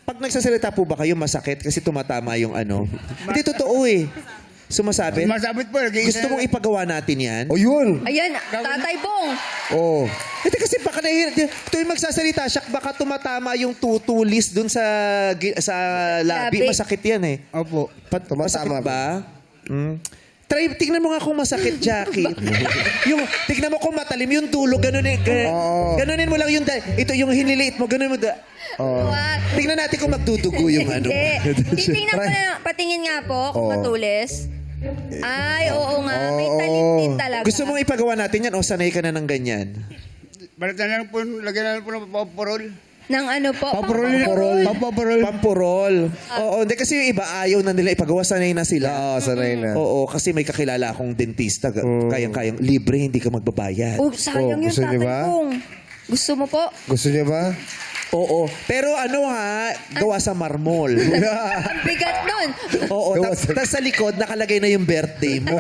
Pag nagsasalita po ba kayo, masakit kasi tumatama yung ano? Hindi totoo eh. Sumasabit? Masabit po. Gusto mong ipagawa natin yan? O yun. Ayan, Tatay Bong. Oh. Hindi kasi baka tuwing magsasalita siya, baka tumatama yung tutulis dun sa labi. Labi. Masakit yan eh. Opo. Tumatama Masakit ba? ba? Try, tingnan mo nga kung masakit, Jackie. Yung, tingnan mo kung matalim yung dulo, ganunin, ganunin mo lang yung, ito yung hiniliit mo, ganunin mo. Wag. Tingnan natin kung magdudugo yung ano. Hindi. Titingnan ko na, patingin nga po kung matulis. Ay, oo nga. May talim din talaga. Gusto mong ipagawa natin yan o sanay ka na ng ganyan? Balatan lang po, lagyan na lang po ng paporol. Ng ano po? Paporol. Pampurol. Oo, hindi kasi yung iba ayaw na nila ipagawa, sanay na sila. Oo, sanay na. Oo, kasi may kakilala akong dentista, kayang-kayang libre, hindi ka magbabayad. Oh, sayang yun, gusto niyo Tatay ba? Bong. Gusto mo po? Gusto niyo ba? Oo, pero ano ha, gawa sa marmol. Ang bigat nun. Oo, Gawa tapos sa likod nakalagay na yung birthday mo.